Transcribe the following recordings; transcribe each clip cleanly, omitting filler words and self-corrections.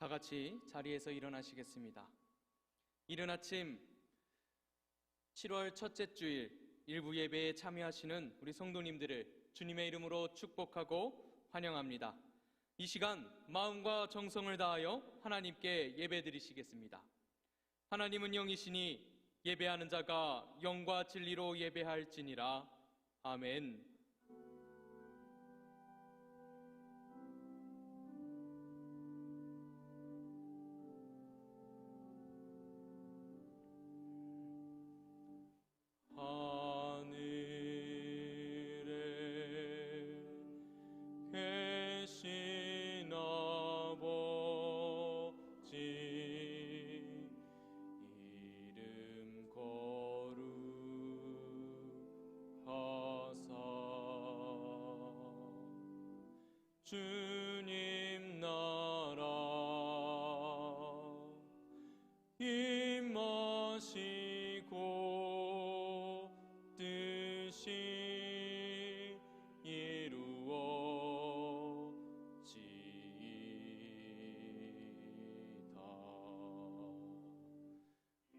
다 같이 자리에서 일어나시겠습니다. 이른 아침 7월 첫째 주일 일부 예배에 참여하시는 우리 성도님들을 주님의 이름으로 축복하고 환영합니다. 이 시간 마음과 정성을 다하여 하나님께 예배드리시겠습니다. 하나님은 영이시니 예배하는 자가 영과 진리로 예배할지니라. 아멘. 하늘에 계신 아버지 이름 거룩하사 주님 나라 임하시고 뜻이 이루어지이다.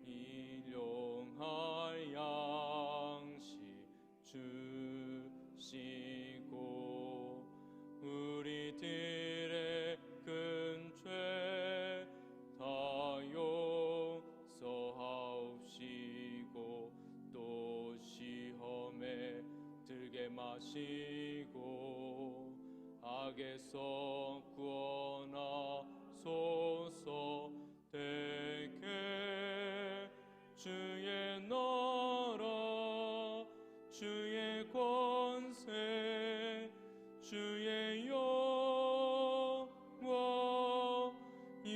일용할 양식 주시고 우리들의 큰 죄 다 용서하옵시고 또 시험에 들게 마시고 악에서 구원하소서. 대개 주의 나라 주의 권세 주의 영광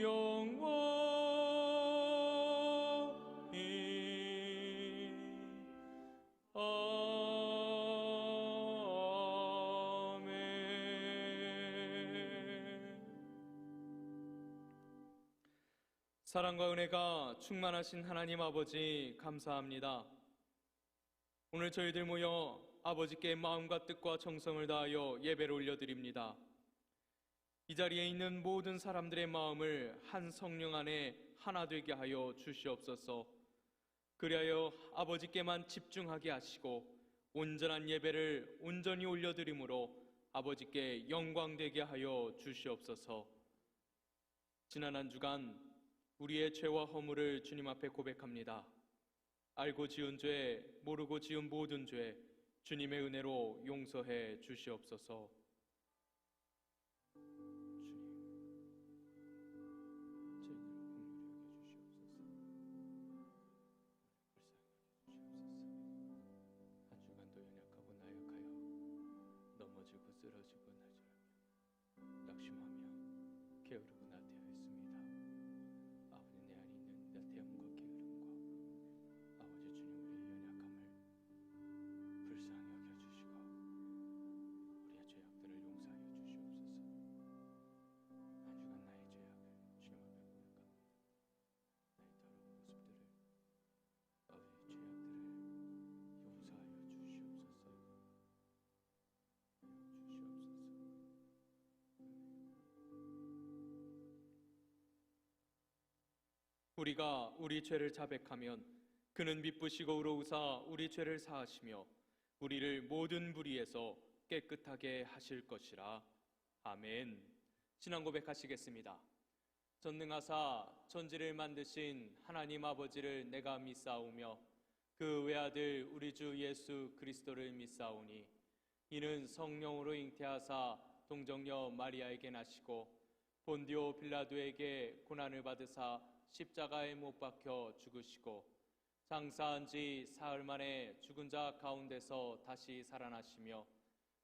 영원히 아멘. 사랑과 은혜가 충만하신 하나님 아버지 감사합니다. 오늘 저희들 모여 아버지께 마음과 뜻과 정성을 다하여 예배를 올려드립니다. 이 자리에 있는 모든 사람들의 마음을 한 성령 안에 하나 되게 하여 주시옵소서. 그리하여 아버지께만 집중하게 하시고 온전한 예배를 온전히 올려드림으로 아버지께 영광되게 하여 주시옵소서. 지난 한 주간 우리의 죄와 허물을 주님 앞에 고백합니다. 알고 지은 죄, 모르고 지은 모든 죄 주님의 은혜로 용서해 주시옵소서. 주님, 제 일을 긍휼히 여겨 주시옵소서. 불쌍히 여겨 주시옵소서. 한 주간도 연약하고 나약하여 넘어지고 쓰러지고 나절하며 낙심하며 게으르고 나태하였습니다. 아버지, 내 안에 있는 나태함과 게으름과 아버지 주님 우리의 연약함을 불쌍히 여겨주시고 우리의 죄악들을 용서하여 주시옵소서. 한 주간 나의 죄악을 주님 앞에 고백합니다. 나의 더러운 모습들을 아버지의 죄악들을 용서하여 주시옵소서. 주시옵소서. 우리가 우리 죄를 자백하면 그는 미쁘시고 의로우사 우리 죄를 사하시며 우리를 모든 불의에서 깨끗하게 하실 것이라. 아멘. 신앙 고백하시겠습니다. 전능하사 천지를 만드신 하나님 아버지를 내가 믿사오며 그 외아들 우리 주 예수 그리스도를 믿사오니 이는 성령으로 잉태하사 동정녀 마리아에게 나시고 본디오 빌라도에게 고난을 받으사 십자가에 못 박혀 죽으시고 장사한 지 사흘 만에 죽은 자 가운데서 다시 살아나시며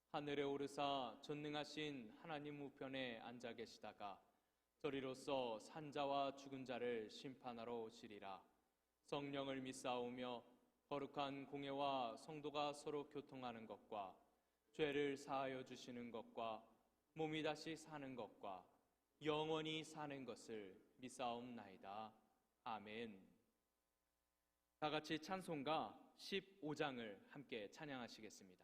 하늘에 오르사 전능하신 하나님 우편에 앉아 계시다가 저리로서 산자와 죽은 자를 심판하러 오시리라. 성령을 믿사오며 거룩한 공예와 성도가 서로 교통하는 것과 죄를 사하여 주시는 것과 몸이 다시 사는 것과 영원히 사는 것을 믿사옵나이다. 아멘. 다 같이 찬송가 15장을 함께 찬양하시겠습니다.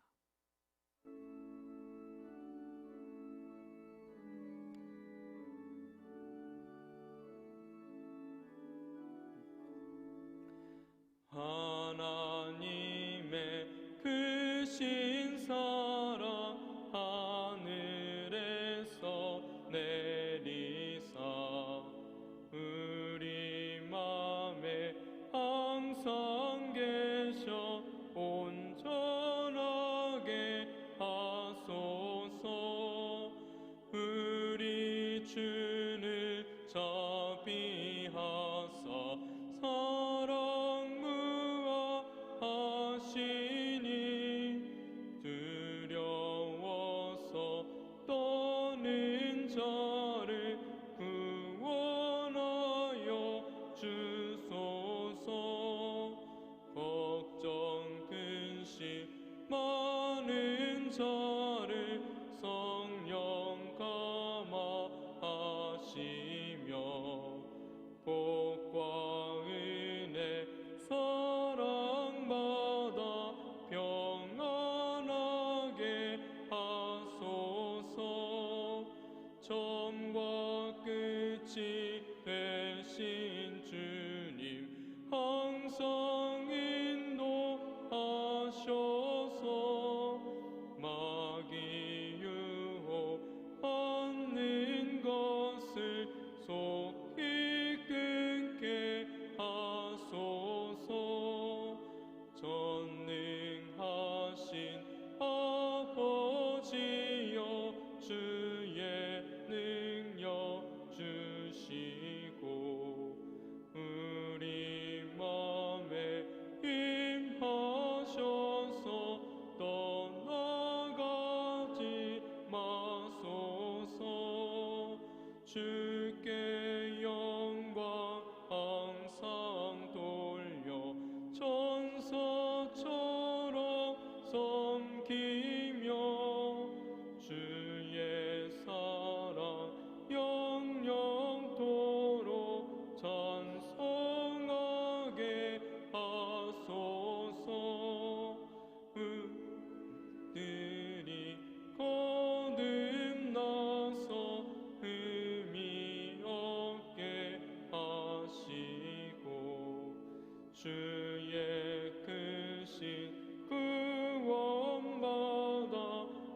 주의 크신 구원받아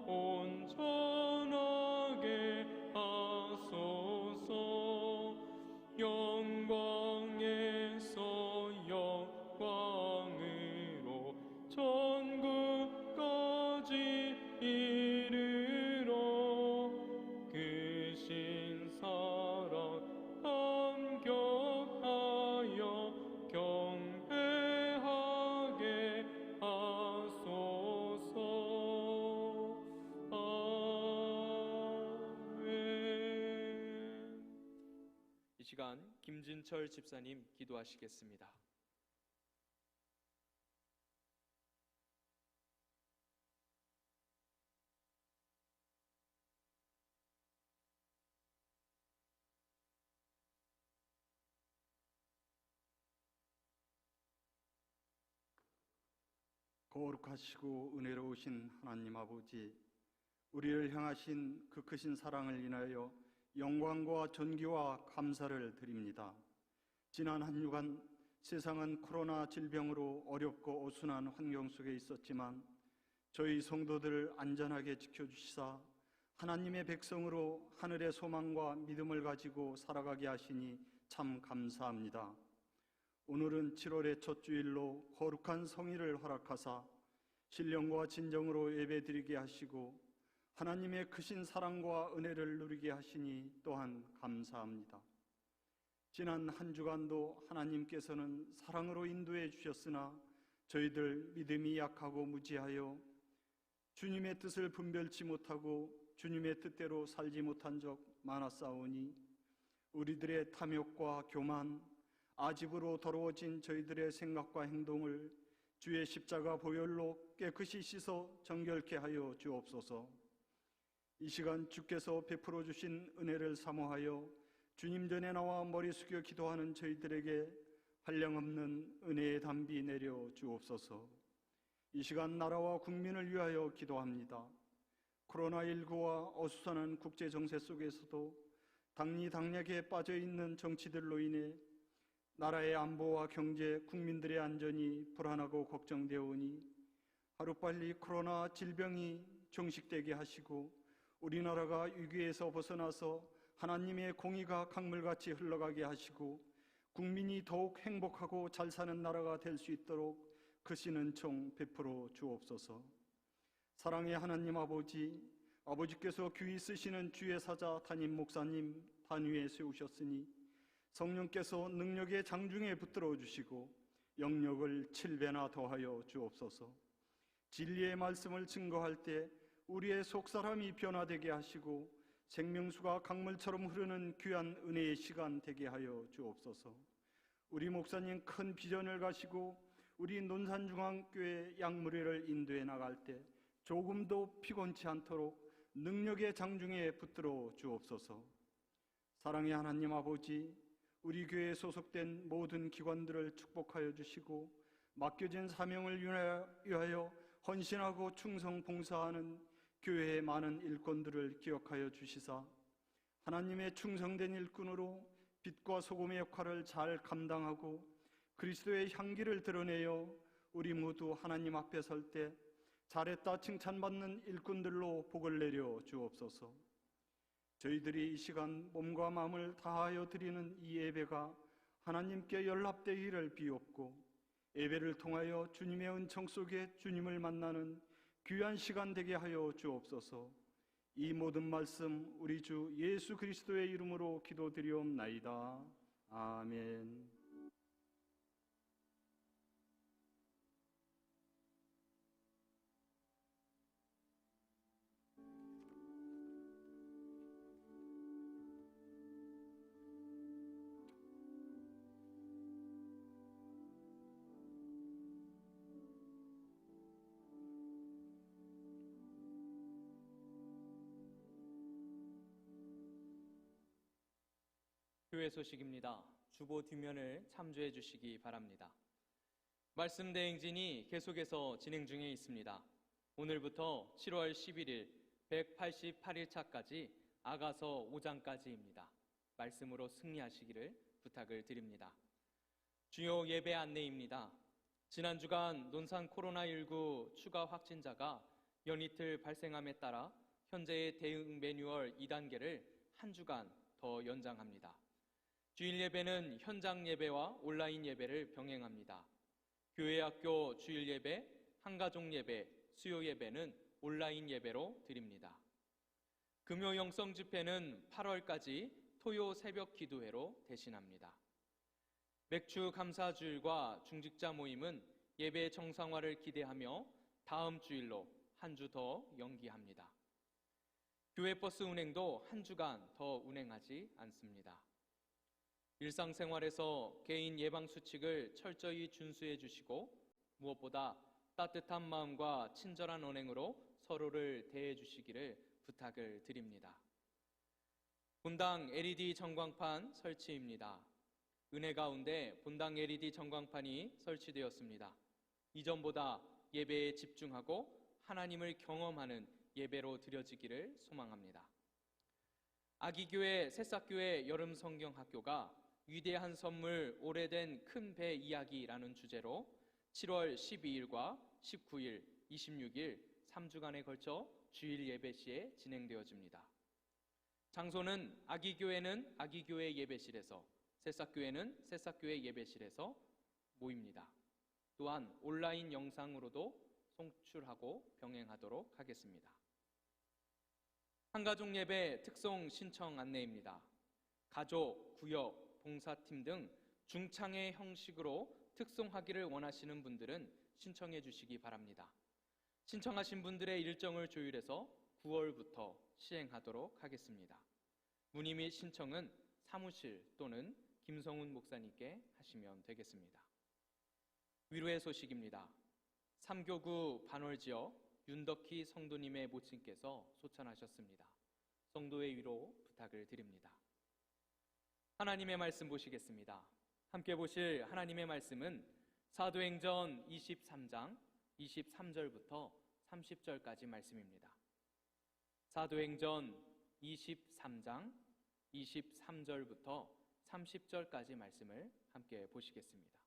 온전하게 하소서. 영광에서 영광으로 천국까지 이르러 크신 사랑 감격하여 경배하게 하소서. 아멘. 이 시간 김진철 집사님 기도하시겠습니다. 거룩하시고 은혜로우신 하나님 아버지, 우리를 향하신 그 크신 사랑을 인하여 영광과 존귀와 감사를 드립니다. 지난 한 주간 세상은 코로나 질병으로 어렵고 어수선한 환경 속에 있었지만 저희 성도들을 안전하게 지켜주시사 하나님의 백성으로 하늘의 소망과 믿음을 가지고 살아가게 하시니 참 감사합니다. 오늘은 7월의 첫 주일로 거룩한 성일을 허락하사 신령과 진정으로 예배드리게 하시고 하나님의 크신 사랑과 은혜를 누리게 하시니 또한 감사합니다. 지난 한 주간도 하나님께서는 사랑으로 인도해 주셨으나 저희들 믿음이 약하고 무지하여 주님의 뜻을 분별치 못하고 주님의 뜻대로 살지 못한 적 많았사오니 우리들의 탐욕과 교만, 아집으로 더러워진 저희들의 생각과 행동을 주의 십자가 보혈로 깨끗이 씻어 정결케 하여 주옵소서. 이 시간 주께서 베풀어 주신 은혜를 사모하여 주님 전에 나와 머리 숙여 기도하는 저희들에게 한량없는 은혜의 담비 내려 주옵소서. 이 시간 나라와 국민을 위하여 기도합니다. 코로나19와 어수선한 국제 정세 속에서도 당리당략에 빠져있는 정치들로 인해 나라의 안보와 경제, 국민들의 안전이 불안하고 걱정되어 오니 하루빨리 코로나 질병이 종식되게 하시고 우리나라가 위기에서 벗어나서 하나님의 공의가 강물같이 흘러가게 하시고 국민이 더욱 행복하고 잘 사는 나라가 될 수 있도록 크신 은총 베풀어 주옵소서. 사랑의 하나님 아버지, 아버지께서 귀히 쓰시는 주의 사자 담임 목사님 단위에 세우셨으니 성령께서 능력의 장중에 붙들어 주시고 영력을 7배나 더하여 주옵소서. 진리의 말씀을 증거할 때 우리의 속사람이 변화되게 하시고 생명수가 강물처럼 흐르는 귀한 은혜의 시간 되게 하여 주옵소서. 우리 목사님 큰 비전을 가시고 우리 논산중앙교회 양무리를 인도해 나갈 때 조금도 피곤치 않도록 능력의 장중에 붙들어 주옵소서. 사랑의 하나님 아버지, 우리 교회에 소속된 모든 기관들을 축복하여 주시고 맡겨진 사명을 위하여 헌신하고 충성 봉사하는 교회의 많은 일꾼들을 기억하여 주시사 하나님의 충성된 일꾼으로 빛과 소금의 역할을 잘 감당하고 그리스도의 향기를 드러내어 우리 모두 하나님 앞에 설 때 잘했다 칭찬받는 일꾼들로 복을 내려 주옵소서. 저희들이 이 시간 몸과 마음을 다하여 드리는 이 예배가 하나님께 연락되기를 비옵고 예배를 통하여 주님의 은총 속에 주님을 만나는 귀한 시간 되게 하여 주옵소서. 이 모든 말씀 우리 주 예수 그리스도의 이름으로 기도드리옵나이다. 아멘. 교회 소식입니다. 주보 뒷면을 참조해 주시기 바랍니다. 말씀 대행진이 계속해서 진행 중에 있습니다. 오늘부터 7월 11일 188일차까지 아가서 5장까지입니다. 말씀으로 승리하시기를 부탁을 드립니다. 주요 예배 안내입니다. 지난 주간 논산 코로나19 추가 확진자가 연이틀 발생함에 따라 현재의 대응 매뉴얼 2단계를 한 주간 더 연장합니다. 주일 예배는 현장 예배와 온라인 예배를 병행합니다. 교회 학교 주일 예배, 한가족 예배, 수요 예배는 온라인 예배로 드립니다. 금요 영성 집회는 8월까지 토요 새벽 기도회로 대신합니다. 맥주 감사주일과 중직자 모임은 예배 정상화를 기대하며 다음 주일로 한 주 더 연기합니다. 교회 버스 운행도 한 주간 더 운행하지 않습니다. 일상생활에서 개인 예방 수칙을 철저히 준수해 주시고 무엇보다 따뜻한 마음과 친절한 언행으로 서로를 대해 주시기를 부탁을 드립니다. 본당 LED 전광판 설치입니다. 은혜 가운데 본당 LED 전광판이 설치되었습니다. 이전보다 예배에 집중하고 하나님을 경험하는 예배로 드려지기를 소망합니다. 아기교회 새싹교회 여름 성경학교가 위대한 선물 오래된 큰 배 이야기라는 주제로 7월 12일과 19일, 26일 3주간에 걸쳐 주일 예배 시에 진행되어집니다. 장소는 아기교회는 아기교회 예배실에서, 새싹교회는 새싹교회 예배실에서 모입니다. 또한 온라인 영상으로도 송출하고 병행하도록 하겠습니다. 한가족 예배 특송 신청 안내입니다. 가족, 구역, 봉사팀 등 중창의 형식으로 특송하기를 원하시는 분들은 신청해 주시기 바랍니다. 신청하신 분들의 일정을 조율해서 9월부터 시행하도록 하겠습니다. 문의 및 신청은 사무실 또는 김성훈 목사님께 하시면 되겠습니다. 위로의 소식입니다. 삼교구 반월지역 윤덕희 성도님의 모친께서 소천하셨습니다. 성도의 위로 부탁을 드립니다. 하나님의 말씀 보시겠습니다. 함께 보실 하나님의 말씀은 사도행전 23장 23절부터 30절까지 말씀입니다. 사도행전 23장 23절부터 30절까지 말씀을 함께 보시겠습니다.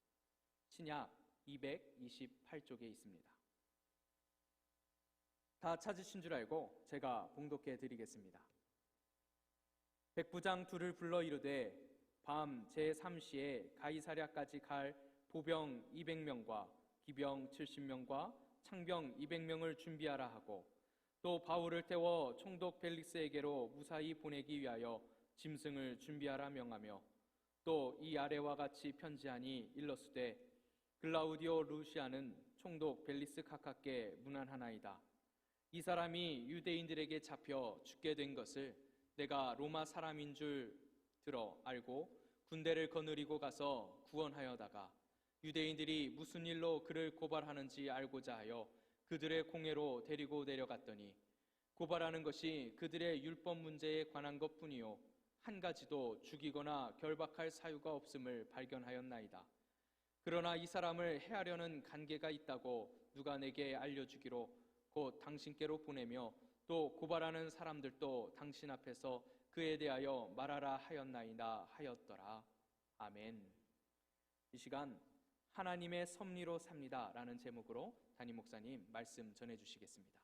신약 228쪽에 있습니다. 다 찾으신 줄 알고 제가 봉독해 드리겠습니다. 백부장 둘을 불러 이르되 밤 제3시에 가이사랴까지 갈 보병 200명과 기병 70명과 창병 200명을 준비하라 하고 또 바울을 태워 총독 벨릭스에게로 무사히 보내기 위하여 짐승을 준비하라 명하며 또 이 아래와 같이 편지하니 일러스되 글라우디오 루시아는 총독 벨리스 카카께 문안하나이다. 이 사람이 유대인들에게 잡혀 죽게 된 것을 내가 로마 사람인 줄 들어 알고 군대를 거느리고 가서 구원하여다가 유대인들이 무슨 일로 그를 고발하는지 알고자 하여 그들의 공회로 데리고 내려갔더니 고발하는 것이 그들의 율법 문제에 관한 것뿐이요 한 가지도 죽이거나 결박할 사유가 없음을 발견하였나이다. 그러나 이 사람을 해하려는 관계가 있다고 누가 내게 알려주기로 곧 당신께로 보내며 또 고발하는 사람들도 당신 앞에서 그에 대하여 말하라 하였나이다 하였더라. 아멘. 이 시간 하나님의 섭리로 삽니다 라는 제목으로 담임 목사님 말씀 전해주시겠습니다.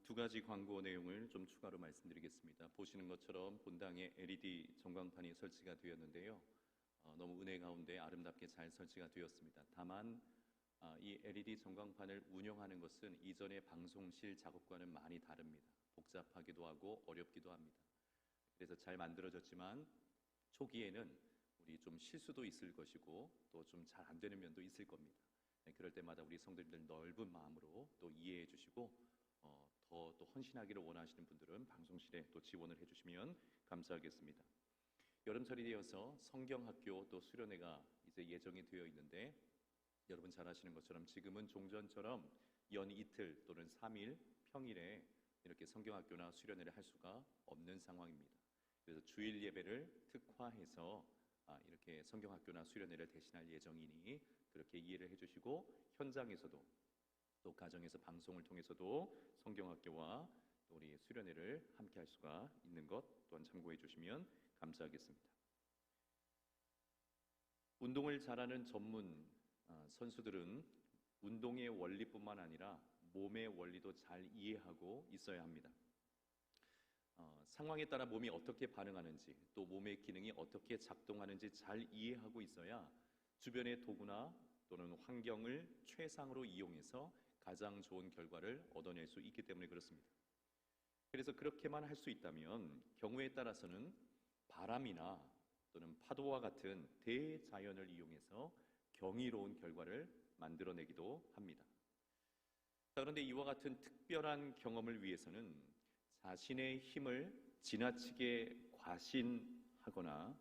두 가지 광고 내용을 좀 추가로 말씀드리겠습니다. 보시는 것처럼 본당에 LED 전광판이 설치가 되었는데요. 너무 은혜 가운데 아름답게 잘 설치가 되었습니다. 다만 이 LED 전광판을 운영하는 것은 이전의 방송실 작업과는 많이 다릅니다. 복잡하기도 하고 어렵기도 합니다. 그래서 잘 만들어졌지만 초기에는 우리 좀 실수도 있을 것이고 또 좀 잘 안 되는 면도 있을 겁니다. 그럴 때마다 우리 성도님들 넓은 마음으로 또 이해해 주시고 더 또 헌신하기를 원하시는 분들은 방송실에 또 지원을 해주시면 감사하겠습니다. 여름철이 되어서 성경학교 또 수련회가 이제 예정이 되어 있는데 여러분 잘 아시는 것처럼 지금은 종전처럼 연 이틀 또는 3일 평일에 이렇게 성경학교나 수련회를 할 수가 없는 상황입니다. 그래서 주일 예배를 특화해서 이렇게 성경학교나 수련회를 대신할 예정이니 그렇게 이해를 해주시고 현장에서도 또 가정에서 방송을 통해서도 성경학교와 또 우리 수련회를 함께 할 수가 있는 것 또한 참고해 주시면 감사하겠습니다. 운동을 잘하는 전문 선수들은 운동의 원리뿐만 아니라 몸의 원리도 잘 이해하고 있어야 합니다. 상황에 따라 몸이 어떻게 반응하는지 또 몸의 기능이 어떻게 작동하는지 잘 이해하고 있어야 주변의 도구나 또는 환경을 최상으로 이용해서 가장 좋은 결과를 얻어낼 수 있기 때문에 그렇습니다. 그래서 그렇게만 할 수 있다면 경우에 따라서는 바람이나 또는 파도와 같은 대자연을 이용해서 경이로운 결과를 만들어내기도 합니다. 그런데 이와 같은 특별한 경험을 위해서는 자신의 힘을 지나치게 과신하거나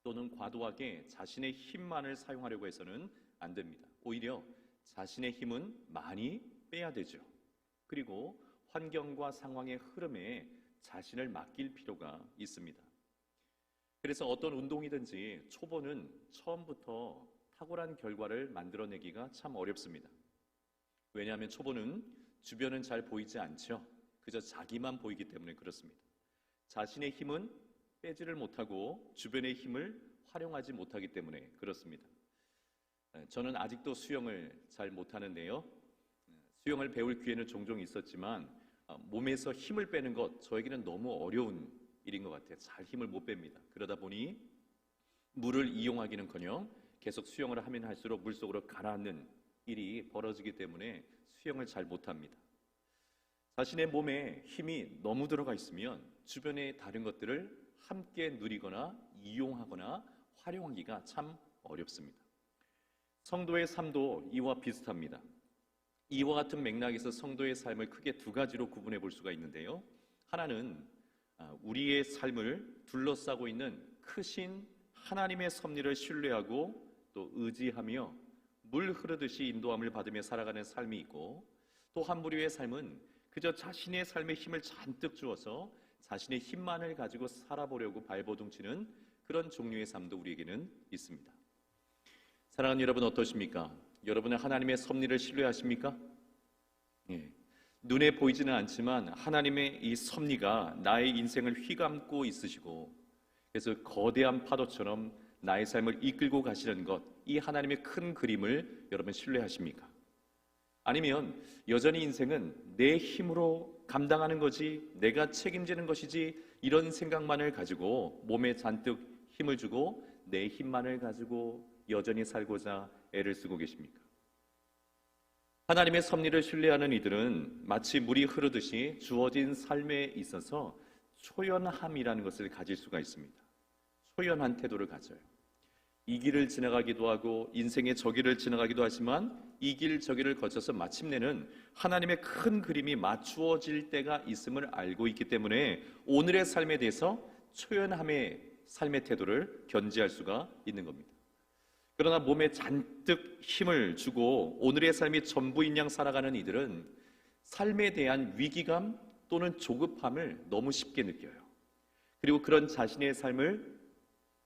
또는 과도하게 자신의 힘만을 사용하려고 해서는 안 됩니다. 오히려 자신의 힘은 많이 빼야 되죠. 그리고 환경과 상황의 흐름에 자신을 맡길 필요가 있습니다. 그래서 어떤 운동이든지 초보는 처음부터 탁월한 결과를 만들어내기가 참 어렵습니다. 왜냐하면 초보는 주변은 잘 보이지 않죠. 그저 자기만 보이기 때문에 그렇습니다. 자신의 힘은 빼지를 못하고 주변의 힘을 활용하지 못하기 때문에 그렇습니다. 저는 아직도 수영을 잘 못하는데요. 수영을 배울 기회는 종종 있었지만 몸에서 힘을 빼는 것 저에게는 너무 어려운 일인 것 같아요. 잘 힘을 못 뺍니다. 그러다 보니 물을 이용하기는커녕 계속 수영을 하면 할수록 물속으로 가라앉는 일이 벌어지기 때문에 수영을 잘 못합니다. 자신의 몸에 힘이 너무 들어가 있으면 주변의 다른 것들을 함께 누리거나 이용하거나 활용하기가 참 어렵습니다. 성도의 삶도 이와 비슷합니다. 이와 같은 맥락에서 성도의 삶을 크게 두 가지로 구분해 볼 수가 있는데요. 하나는 우리의 삶을 둘러싸고 있는 크신 하나님의 섭리를 신뢰하고 또 의지하며 물 흐르듯이 인도함을 받으며 살아가는 삶이 있고, 또 한 부류의 삶은 그저 자신의 삶에 힘을 잔뜩 주어서 자신의 힘만을 가지고 살아보려고 발버둥치는 그런 종류의 삶도 우리에게는 있습니다. 사랑하는 여러분, 어떠십니까? 여러분은 하나님의 섭리를 신뢰하십니까? 예. 눈에 보이지는 않지만 하나님의 이 섭리가 나의 인생을 휘감고 있으시고, 그래서 거대한 파도처럼 나의 삶을 이끌고 가시는 것, 이 하나님의 큰 그림을 여러분 신뢰하십니까? 아니면 여전히 인생은 내 힘으로 감당하는 거지, 내가 책임지는 것이지, 이런 생각만을 가지고 몸에 잔뜩 힘을 주고 내 힘만을 가지고 여전히 살고자 애를 쓰고 계십니까? 하나님의 섭리를 신뢰하는 이들은 마치 물이 흐르듯이 주어진 삶에 있어서 초연함이라는 것을 가질 수가 있습니다. 초연한 태도를 가져요. 이 길을 지나가기도 하고 인생의 저 길을 지나가기도 하지만 이 길 저 길을 거쳐서 마침내는 하나님의 큰 그림이 맞추어질 때가 있음을 알고 있기 때문에 오늘의 삶에 대해서 초연함의 삶의 태도를 견지할 수가 있는 겁니다. 그러나 몸에 잔뜩 힘을 주고 오늘의 삶이 전부인 양 살아가는 이들은 삶에 대한 위기감 또는 조급함을 너무 쉽게 느껴요. 그리고 그런 자신의 삶을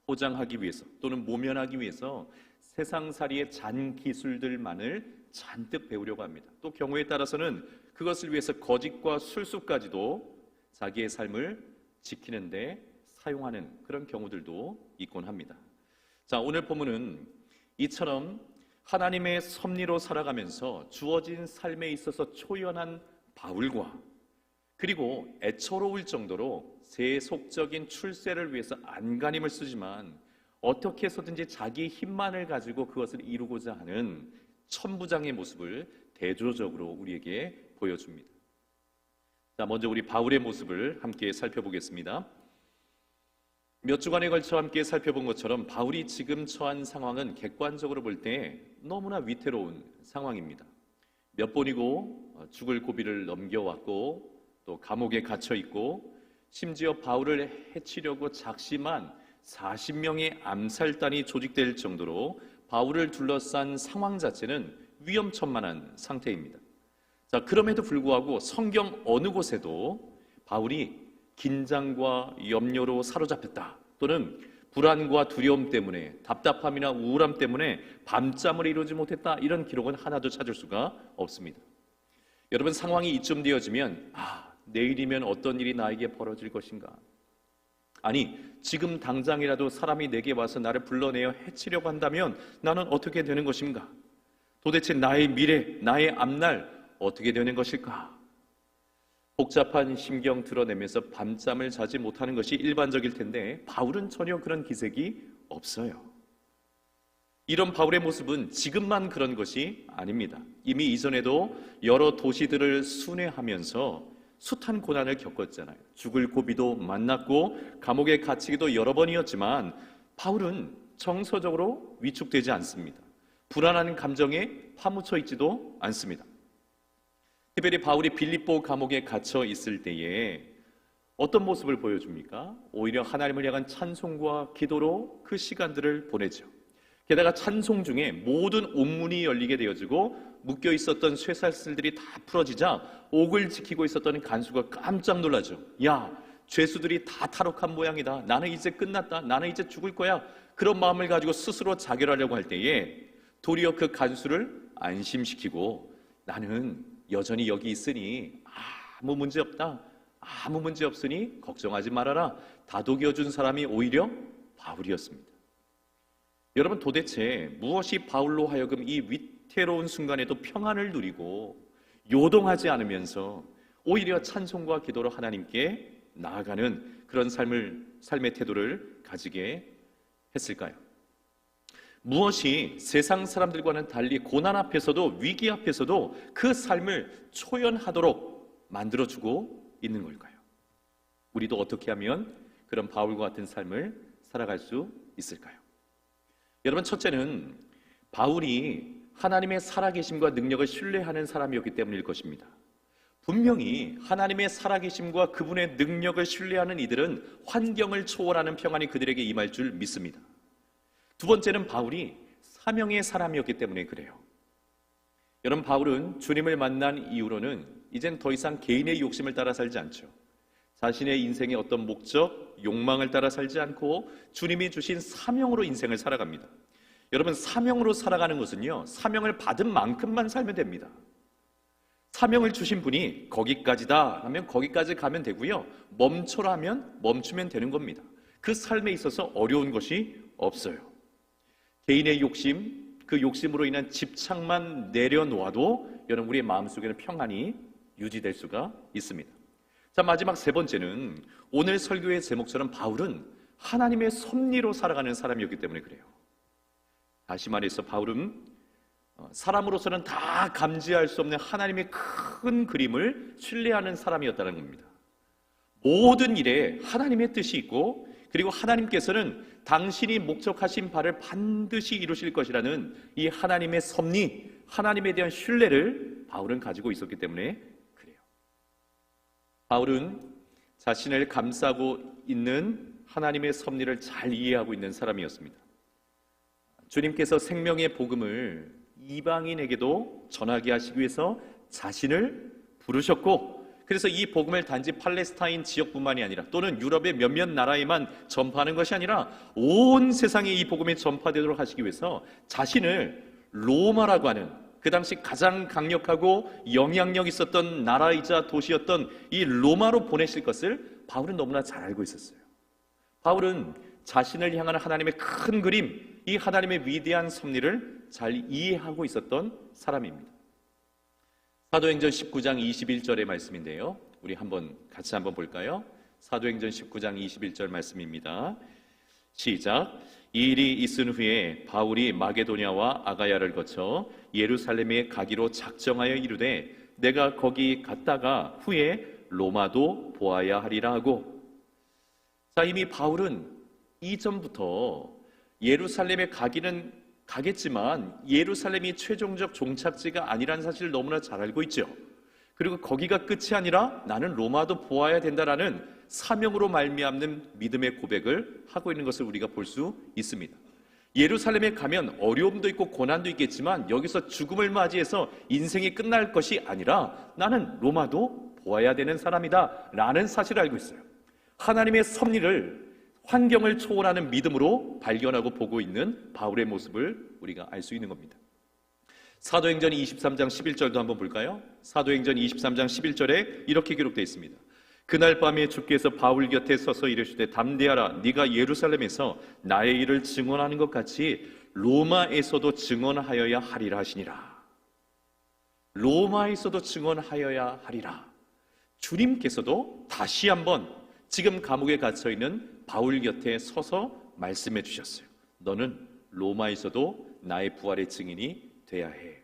포장하기 위해서 또는 모면하기 위해서 세상살이의 잔기술들만을 잔뜩 배우려고 합니다. 또 경우에 따라서는 그것을 위해서 거짓과 술수까지도 자기의 삶을 지키는데 사용하는 그런 경우들도 있곤 합니다. 자, 오늘 본문은 이처럼 하나님의 섭리로 살아가면서 주어진 삶에 있어서 초연한 바울과 그리고 애처로울 정도로 세속적인 출세를 위해서 안간힘을 쓰지만 어떻게 해서든지 자기 힘만을 가지고 그것을 이루고자 하는 천부장의 모습을 대조적으로 우리에게 보여줍니다. 자, 먼저 우리 바울의 모습을 함께 살펴보겠습니다. 몇 주간에 걸쳐 함께 살펴본 것처럼 바울이 지금 처한 상황은 객관적으로 볼 때 너무나 위태로운 상황입니다. 몇 번이고 죽을 고비를 넘겨왔고 또 감옥에 갇혀 있고 심지어 바울을 해치려고 작심한 40명의 암살단이 조직될 정도로 바울을 둘러싼 상황 자체는 위험천만한 상태입니다. 자, 그럼에도 불구하고 성경 어느 곳에도 바울이 긴장과 염려로 사로잡혔다 또는 불안과 두려움 때문에, 답답함이나 우울함 때문에 밤잠을 이루지 못했다, 이런 기록은 하나도 찾을 수가 없습니다. 여러분, 상황이 이쯤 되어지면 내일이면 어떤 일이 나에게 벌어질 것인가, 아니 지금 당장이라도 사람이 내게 와서 나를 불러내어 해치려고 한다면 나는 어떻게 되는 것인가, 도대체 나의 미래, 나의 앞날 어떻게 되는 것일까, 복잡한 심경 드러내면서 밤잠을 자지 못하는 것이 일반적일 텐데 바울은 전혀 그런 기색이 없어요. 이런 바울의 모습은 지금만 그런 것이 아닙니다. 이미 이전에도 여러 도시들을 순회하면서 숱한 고난을 겪었잖아요. 죽을 고비도 만났고 감옥에 갇히기도 여러 번이었지만 바울은 정서적으로 위축되지 않습니다. 불안한 감정에 파묻혀 있지도 않습니다. 특별히 바울이 빌립보 감옥에 갇혀 있을 때에 어떤 모습을 보여줍니까? 오히려 하나님을 향한 찬송과 기도로 그 시간들을 보내죠. 게다가 찬송 중에 모든 옥문이 열리게 되어지고 묶여 있었던 쇠사슬들이 다 풀어지자 옥을 지키고 있었던 간수가 깜짝 놀라죠. 야, 죄수들이 다 탈옥한 모양이다. 나는 이제 끝났다. 나는 이제 죽을 거야. 그런 마음을 가지고 스스로 자결하려고 할 때에 도리어 그 간수를 안심시키고 나는 여전히 여기 있으니 아무 문제 없다. 아무 문제 없으니 걱정하지 말아라. 다독여준 사람이 오히려 바울이었습니다. 여러분, 도대체 무엇이 바울로 하여금 이 위태로운 순간에도 평안을 누리고 요동하지 않으면서 오히려 찬송과 기도로 하나님께 나아가는 그런 삶의 태도를 가지게 했을까요? 무엇이 세상 사람들과는 달리 고난 앞에서도, 위기 앞에서도 그 삶을 초연하도록 만들어주고 있는 걸까요? 우리도 어떻게 하면 그런 바울과 같은 삶을 살아갈 수 있을까요? 여러분, 첫째는 바울이 하나님의 살아계심과 능력을 신뢰하는 사람이었기 때문일 것입니다. 분명히 하나님의 살아계심과 그분의 능력을 신뢰하는 이들은 환경을 초월하는 평안이 그들에게 임할 줄 믿습니다. 두 번째는 바울이 사명의 사람이었기 때문에 그래요. 여러분, 바울은 주님을 만난 이후로는 이젠 더 이상 개인의 욕심을 따라 살지 않죠. 자신의 인생의 어떤 목적, 욕망을 따라 살지 않고 주님이 주신 사명으로 인생을 살아갑니다. 여러분, 사명으로 살아가는 것은요, 사명을 받은 만큼만 살면 됩니다. 사명을 주신 분이 거기까지다 하면 거기까지 가면 되고요, 멈춰라 하면 멈추면 되는 겁니다. 그 삶에 있어서 어려운 것이 없어요. 개인의 욕심, 그 욕심으로 인한 집착만 내려놓아도 여러분, 우리의 마음속에는 평안이 유지될 수가 있습니다. 자, 마지막 세 번째는 오늘 설교의 제목처럼 바울은 하나님의 섭리로 살아가는 사람이었기 때문에 그래요. 다시 말해서 바울은 사람으로서는 다 감지할 수 없는 하나님의 큰 그림을 신뢰하는 사람이었다는 겁니다. 모든 일에 하나님의 뜻이 있고, 그리고 하나님께서는 당신이 목적하신 바를 반드시 이루실 것이라는 이 하나님의 섭리, 하나님에 대한 신뢰를 바울은 가지고 있었기 때문에 그래요. 바울은 자신을 감싸고 있는 하나님의 섭리를 잘 이해하고 있는 사람이었습니다. 주님께서 생명의 복음을 이방인에게도 전하게 하시기 위해서 자신을 부르셨고, 그래서 이 복음을 단지 팔레스타인 지역뿐만이 아니라 또는 유럽의 몇몇 나라에만 전파하는 것이 아니라 온 세상에 이 복음이 전파되도록 하시기 위해서 자신을 로마라고 하는 그 당시 가장 강력하고 영향력 있었던 나라이자 도시였던 이 로마로 보내실 것을 바울은 너무나 잘 알고 있었어요. 바울은 자신을 향한 하나님의 큰 그림, 이 하나님의 위대한 섭리를 잘 이해하고 있었던 사람입니다. 사도행전 19장 21절의 말씀인데요, 우리 같이 한번 볼까요? 사도행전 19장 21절 말씀입니다. 시작. 이 일이 있은 후에 바울이 마게도냐와 아가야를 거쳐 예루살렘에 가기로 작정하여 이르되 내가 거기 갔다가 후에 로마도 보아야 하리라 하고. 자, 이미 바울은 이전부터 예루살렘에 가겠지만 예루살렘이 최종적 종착지가 아니라는 사실을 너무나 잘 알고 있죠. 그리고 거기가 끝이 아니라 나는 로마도 보아야 된다라는 사명으로 말미암는 믿음의 고백을 하고 있는 것을 우리가 볼 수 있습니다. 예루살렘에 가면 어려움도 있고 고난도 있겠지만 여기서 죽음을 맞이해서 인생이 끝날 것이 아니라 나는 로마도 보아야 되는 사람이다 라는 사실을 알고 있어요. 하나님의 섭리를 환경을 초월하는 믿음으로 발견하고 보고 있는 바울의 모습을 우리가 알 수 있는 겁니다. 사도행전 23장 11절도 한번 볼까요? 사도행전 23장 11절에 이렇게 기록되어 있습니다. 그날 밤에 주께서 바울 곁에 서서 이르시되 담대하라, 네가 예루살렘에서 나의 일을 증언하는 것 같이 로마에서도 증언하여야 하리라 하시니라. 로마에서도 증언하여야 하리라. 주님께서도 다시 한번 지금 감옥에 갇혀 있는 바울 곁에 서서 말씀해 주셨어요. 너는 로마에서도 나의 부활의 증인이 돼야 해.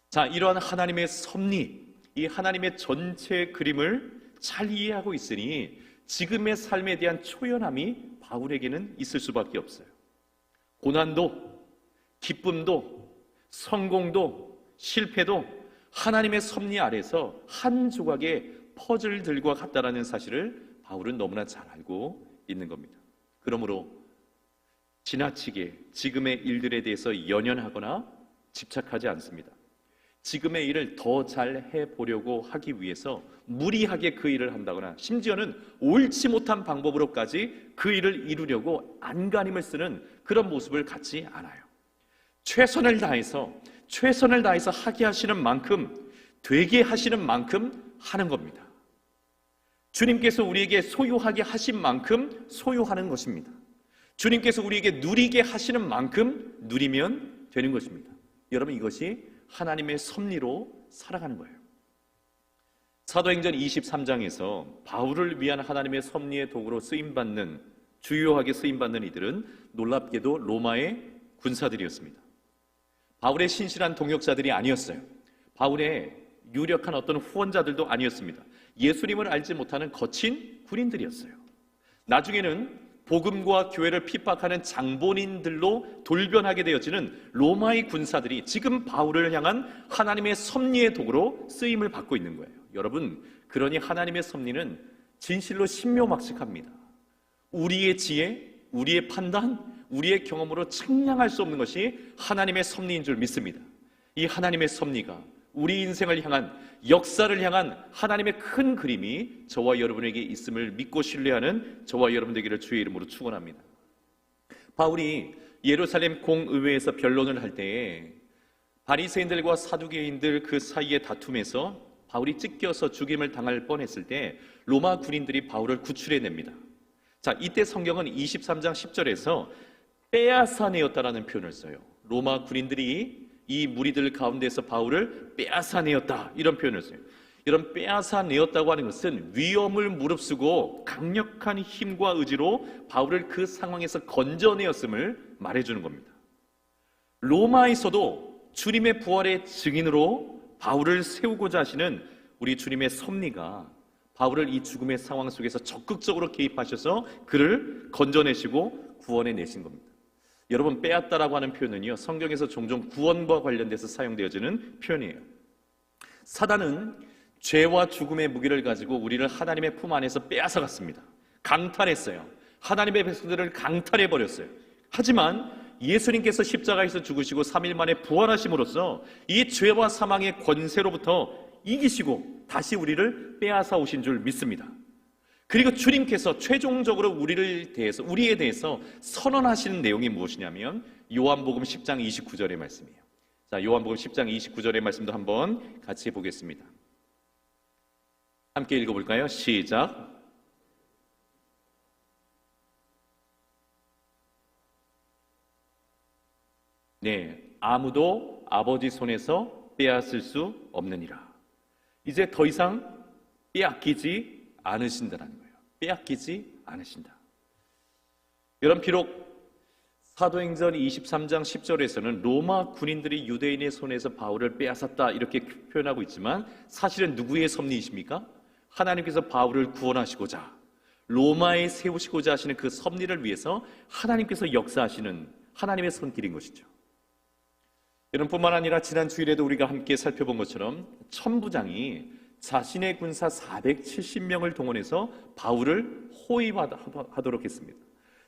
자, 이러한 하나님의 섭리, 이 하나님의 전체 그림을 잘 이해하고 있으니 지금의 삶에 대한 초연함이 바울에게는 있을 수밖에 없어요. 고난도, 기쁨도, 성공도, 실패도 하나님의 섭리 아래서 한 조각의 퍼즐들과 같다라는 사실을 바울은 너무나 잘 알고 있는 겁니다. 그러므로 지나치게 지금의 일들에 대해서 연연하거나 집착하지 않습니다. 지금의 일을 더 잘 해보려고 하기 위해서 무리하게 그 일을 한다거나 심지어는 옳지 못한 방법으로까지 그 일을 이루려고 안간힘을 쓰는 그런 모습을 갖지 않아요. 최선을 다해서 하게 하시는 만큼, 되게 하시는 만큼 하는 겁니다. 주님께서 우리에게 소유하게 하신 만큼 소유하는 것입니다. 주님께서 우리에게 누리게 하시는 만큼 누리면 되는 것입니다. 여러분, 이것이 하나님의 섭리로 살아가는 거예요. 사도행전 23장에서 바울을 위한 하나님의 섭리의 도구로 주요하게 쓰임받는 이들은 놀랍게도 로마의 군사들이었습니다. 바울의 신실한 동역자들이 아니었어요. 바울의 유력한 어떤 후원자들도 아니었습니다. 예수님을 알지 못하는 거친 군인들이었어요. 나중에는 복음과 교회를 핍박하는 장본인들로 돌변하게 되어지는 로마의 군사들이 지금 바울을 향한 하나님의 섭리의 도구로 쓰임을 받고 있는 거예요. 여러분, 그러니 하나님의 섭리는 진실로 신묘막측합니다. 우리의 지혜, 우리의 판단, 우리의 경험으로 측량할 수 없는 것이 하나님의 섭리인 줄 믿습니다. 이 하나님의 섭리가 우리 인생을 향한, 역사를 향한 하나님의 큰 그림이 저와 여러분에게 있음을 믿고 신뢰하는 저와 여러분 되기를 주의 이름으로 축원합니다. 바울이 예루살렘 공의회에서 변론을 할 때에 바리새인들과 사두개인들 그 사이의 다툼에서 바울이 찢겨서 죽임을 당할 뻔했을 때 로마 군인들이 바울을 구출해냅니다. 자, 이때 성경은 23장 10절에서 빼앗아내었다라는 표현을 써요. 로마 군인들이 이 무리들 가운데서 바울을 빼앗아내었다, 이런 표현을 써요. 이런 빼앗아내었다고 하는 것은 위험을 무릅쓰고 강력한 힘과 의지로 바울을 그 상황에서 건져내었음을 말해주는 겁니다. 로마에서도 주님의 부활의 증인으로 바울을 세우고자 하시는 우리 주님의 섭리가 바울을 이 죽음의 상황 속에서 적극적으로 개입하셔서 그를 건져내시고 구원해내신 겁니다. 여러분, 빼앗다라고 하는 표현은요, 성경에서 종종 구원과 관련돼서 사용되어지는 표현이에요. 사단은 죄와 죽음의 무기를 가지고 우리를 하나님의 품 안에서 빼앗아갔습니다. 강탈했어요. 하나님의 백성들을 강탈해버렸어요. 하지만 예수님께서 십자가에서 죽으시고 3일 만에 부활하심으로써 이 죄와 사망의 권세로부터 이기시고 다시 우리를 빼앗아 오신 줄 믿습니다. 그리고 주님께서 최종적으로 우리에 대해서 선언하시는 내용이 무엇이냐면 요한복음 10장 29절의 말씀이에요. 자, 요한복음 10장 29절의 말씀도 한번 같이 보겠습니다. 함께 읽어볼까요? 시작. 네, 아무도 아버지 손에서 빼앗을 수 없느니라. 이제 더 이상 빼앗기지 않으신다는 거예요. 빼앗기지 않으신다. 여러분, 비록 사도행전 23장 10절에서는 로마 군인들이 유대인의 손에서 바울을 빼앗았다 이렇게 표현하고 있지만 사실은 누구의 섭리이십니까? 하나님께서 바울을 구원하시고자 로마에 세우시고자 하시는 그 섭리를 위해서 하나님께서 역사하시는 하나님의 손길인 것이죠. 여러분, 뿐만 아니라 지난 주일에도 우리가 함께 살펴본 것처럼 천부장이 자신의 군사 470명을 동원해서 바울을 호위하도록 했습니다.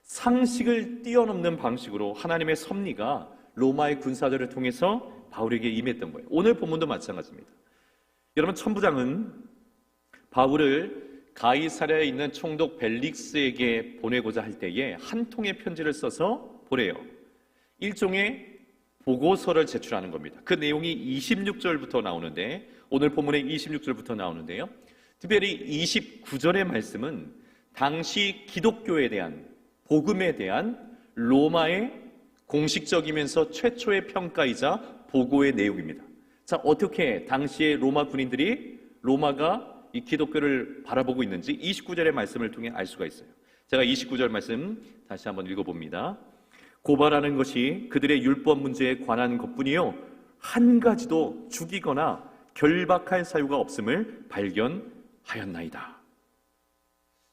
상식을 뛰어넘는 방식으로 하나님의 섭리가 로마의 군사들을 통해서 바울에게 임했던 거예요. 오늘 본문도 마찬가지입니다. 여러분, 천부장은 바울을 가이사랴에 있는 총독 벨릭스에게 보내고자 할 때에 한 통의 편지를 써서 보내요. 일종의 보고서를 제출하는 겁니다. 그 내용이 26절부터 나오는데, 오늘 본문의 26절부터 나오는데요. 특별히 29절의 말씀은 당시 기독교에 대한, 복음에 대한 로마의 공식적이면서 최초의 평가이자 보고의 내용입니다. 자, 어떻게 당시의 로마 군인들이 로마가 이 기독교를 바라보고 있는지 29절의 말씀을 통해 알 수가 있어요. 제가 29절 말씀 다시 한번 읽어봅니다. 고발하는 것이 그들의 율법 문제에 관한 것뿐이요 한 가지도 죽이거나 결박할 사유가 없음을 발견하였나이다.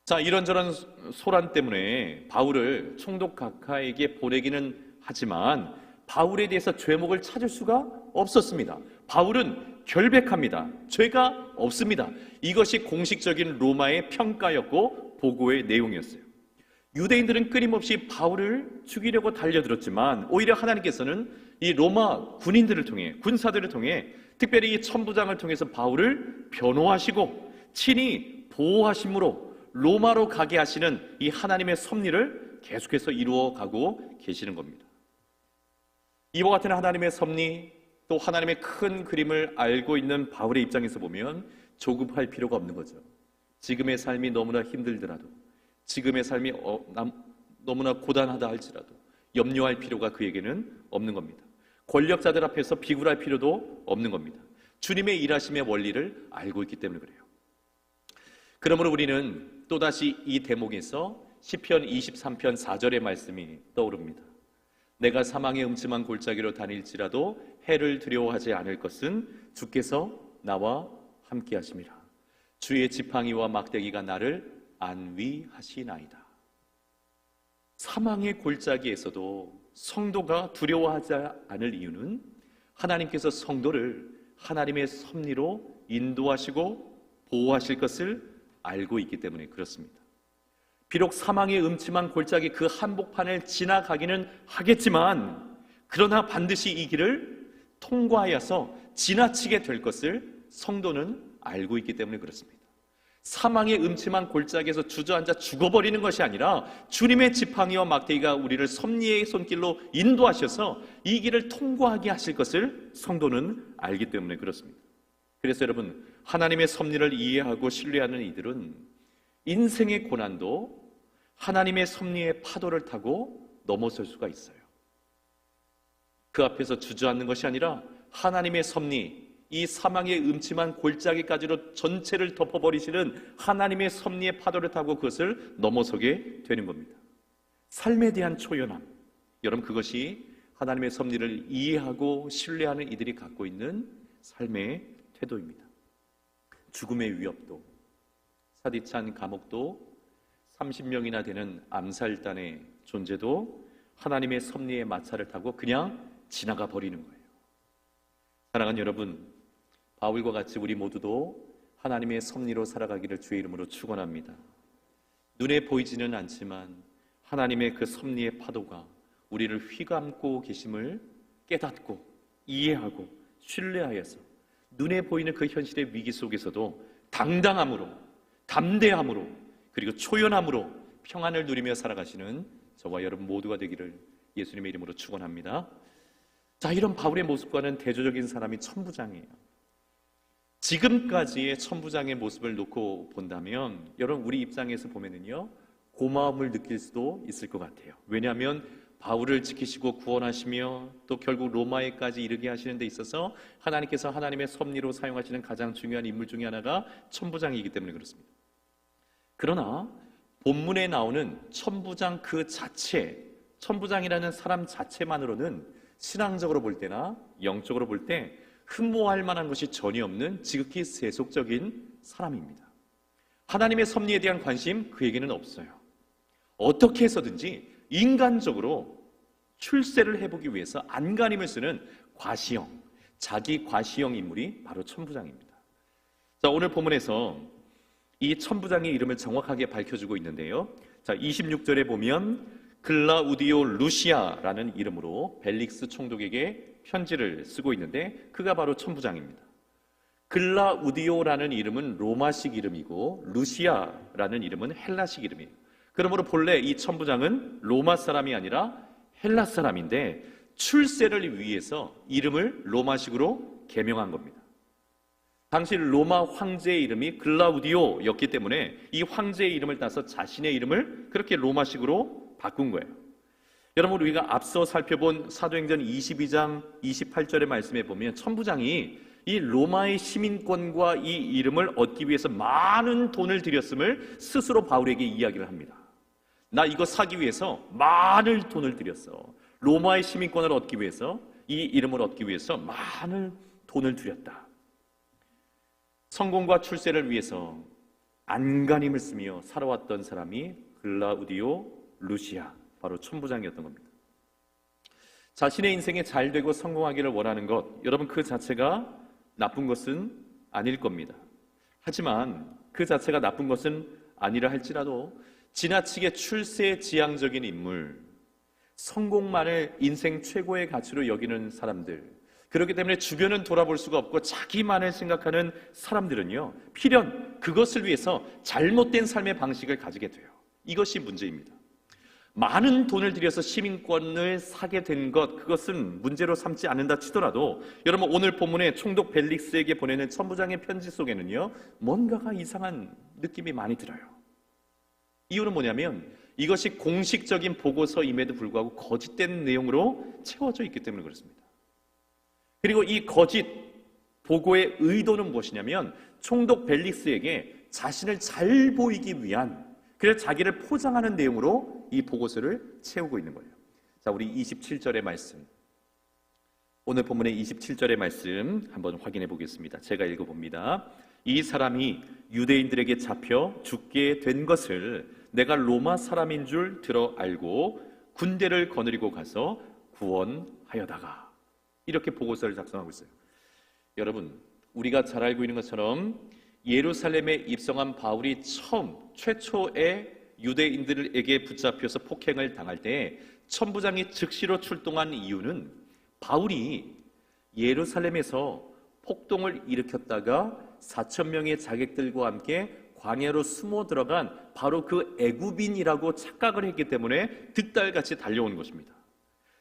자, 이런저런 소란 때문에 바울을 총독 각하에게 보내기는 하지만 바울에 대해서 죄목을 찾을 수가 없었습니다. 바울은 결백합니다. 죄가 없습니다. 이것이 공식적인 로마의 평가였고 보고의 내용이었어요. 유대인들은 끊임없이 바울을 죽이려고 달려들었지만 오히려 하나님께서는 이 로마 군인들을 통해, 군사들을 통해, 특별히 이 천부장을 통해서 바울을 변호하시고 친히 보호하심으로 로마로 가게 하시는 이 하나님의 섭리를 계속해서 이루어가고 계시는 겁니다. 이와 같은 하나님의 섭리, 또 하나님의 큰 그림을 알고 있는 바울의 입장에서 보면 조급할 필요가 없는 거죠. 지금의 삶이 너무나 힘들더라도, 지금의 삶이 너무나 고단하다 할지라도 염려할 필요가 그에게는 없는 겁니다. 권력자들 앞에서 비굴할 필요도 없는 겁니다. 주님의 일하심의 원리를 알고 있기 때문에 그래요. 그러므로 우리는 또다시 이 대목에서 시편 23편 4절의 말씀이 떠오릅니다. 내가 사망의 음침한 골짜기로 다닐지라도 해를 두려워하지 않을 것은 주께서 나와 함께 하심이라. 주의 지팡이와 막대기가 나를 안위하시나이다. 사망의 골짜기에서도 성도가 두려워하지 않을 이유는 하나님께서 성도를 하나님의 섭리로 인도하시고 보호하실 것을 알고 있기 때문에 그렇습니다. 비록 사망의 음침한 골짜기 그 한복판을 지나가기는 하겠지만 그러나 반드시 이 길을 통과하여서 지나치게 될 것을 성도는 알고 있기 때문에 그렇습니다. 사망의 음침한 골짜기에서 주저앉아 죽어버리는 것이 아니라 주님의 지팡이와 막대기가 우리를 섭리의 손길로 인도하셔서 이 길을 통과하게 하실 것을 성도는 알기 때문에 그렇습니다. 그래서 여러분, 하나님의 섭리를 이해하고 신뢰하는 이들은 인생의 고난도 하나님의 섭리의 파도를 타고 넘어설 수가 있어요. 그 앞에서 주저앉는 것이 아니라 하나님의 섭리, 이 사망의 음침한 골짜기까지로 전체를 덮어버리시는 하나님의 섭리의 파도를 타고 그것을 넘어서게 되는 겁니다. 삶에 대한 초연함, 여러분, 그것이 하나님의 섭리를 이해하고 신뢰하는 이들이 갖고 있는 삶의 태도입니다. 죽음의 위협도, 사디찬 감옥도, 30명이나 되는 암살단의 존재도 하나님의 섭리의 마차를 타고 그냥 지나가 버리는 거예요. 사랑하는 여러분, 바울과 같이 우리 모두도 하나님의 섭리로 살아가기를 주의 이름으로 축원합니다. 눈에 보이지는 않지만 하나님의 그 섭리의 파도가 우리를 휘감고 계심을 깨닫고 이해하고 신뢰하여서 눈에 보이는 그 현실의 위기 속에서도 당당함으로, 담대함으로, 그리고 초연함으로 평안을 누리며 살아가시는 저와 여러분 모두가 되기를 예수님의 이름으로 축원합니다. 자, 이런 바울의 모습과는 대조적인 사람이 천부장이에요. 지금까지의 천부장의 모습을 놓고 본다면 여러분, 우리 입장에서 보면은요, 고마움을 느낄 수도 있을 것 같아요. 왜냐하면 바울을 지키시고 구원하시며 또 결국 로마에까지 이르게 하시는 데 있어서 하나님께서 하나님의 섭리로 사용하시는 가장 중요한 인물 중에 하나가 천부장이기 때문에 그렇습니다. 그러나 본문에 나오는 천부장 그 자체, 천부장이라는 사람 자체만으로는 신앙적으로 볼 때나 영적으로 볼 때 흠모할 만한 것이 전혀 없는 지극히 세속적인 사람입니다. 하나님의 섭리에 대한 관심 그에게는 없어요. 어떻게 해서든지 인간적으로 출세를 해보기 위해서 안간힘을 쓰는 과시형, 자기 과시형 인물이 바로 천부장입니다. 자, 오늘 본문에서 이 천부장의 이름을 정확하게 밝혀주고 있는데요. 자, 26절에 보면 글라우디오 루시아라는 이름으로 벨릭스 총독에게 편지를 쓰고 있는데 그가 바로 천부장입니다. 글라우디오라는 이름은 로마식 이름이고 루시아라는 이름은 헬라식 이름이에요. 그러므로 본래 이 천부장은 로마 사람이 아니라 헬라 사람인데 출세를 위해서 이름을 로마식으로 개명한 겁니다. 당시 로마 황제의 이름이 글라우디오였기 때문에 이 황제의 이름을 따서 자신의 이름을 그렇게 로마식으로 바꾼 거예요. 여러분, 우리가 앞서 살펴본 사도행전 22장 28절의 말씀에 보면 천부장이 이 로마의 시민권과 이 이름을 얻기 위해서 많은 돈을 들였음을 스스로 바울에게 이야기를 합니다. 나 이거 사기 위해서 많은 돈을 들였어. 로마의 시민권을 얻기 위해서, 이 이름을 얻기 위해서 많은 돈을 들였다. 성공과 출세를 위해서 안간힘을 쓰며 살아왔던 사람이 글라우디오 루시아, 바로 천부장이었던 겁니다. 자신의 인생에 잘 되고 성공하기를 원하는 것, 여러분 그 자체가 나쁜 것은 아닐 겁니다. 하지만 그 자체가 나쁜 것은 아니라 할지라도 지나치게 출세지향적인 인물, 성공만을 인생 최고의 가치로 여기는 사람들, 그렇기 때문에 주변은 돌아볼 수가 없고 자기만을 생각하는 사람들은요, 필연 그것을 위해서 잘못된 삶의 방식을 가지게 돼요. 이것이 문제입니다. 많은 돈을 들여서 시민권을 사게 된 것, 그것은 문제로 삼지 않는다 치더라도 여러분, 오늘 본문의 총독 벨릭스에게 보내는 천부장의 편지 속에는요, 뭔가가 이상한 느낌이 많이 들어요. 이유는 뭐냐면 이것이 공식적인 보고서임에도 불구하고 거짓된 내용으로 채워져 있기 때문에 그렇습니다. 그리고 이 거짓 보고의 의도는 무엇이냐면 총독 벨릭스에게 자신을 잘 보이기 위한, 그래서 자기를 포장하는 내용으로 이 보고서를 채우고 있는 거예요. 자, 우리 27절의 말씀, 오늘 본문의 27절의 말씀 한번 확인해 보겠습니다. 제가 읽어봅니다. 이 사람이 유대인들에게 잡혀 죽게 된 것을 내가 로마 사람인 줄 들어 알고 군대를 거느리고 가서 구원하여다가, 이렇게 보고서를 작성하고 있어요. 여러분, 우리가 잘 알고 있는 것처럼 예루살렘에 입성한 바울이 최초의 유대인들에게 붙잡혀서 폭행을 당할 때 천부장이 즉시로 출동한 이유는 바울이 예루살렘에서 폭동을 일으켰다가 4,000명의 자객들과 함께 광야로 숨어 들어간 바로 그 애굽인이라고 착각을 했기 때문에 득달같이 달려오는 것입니다.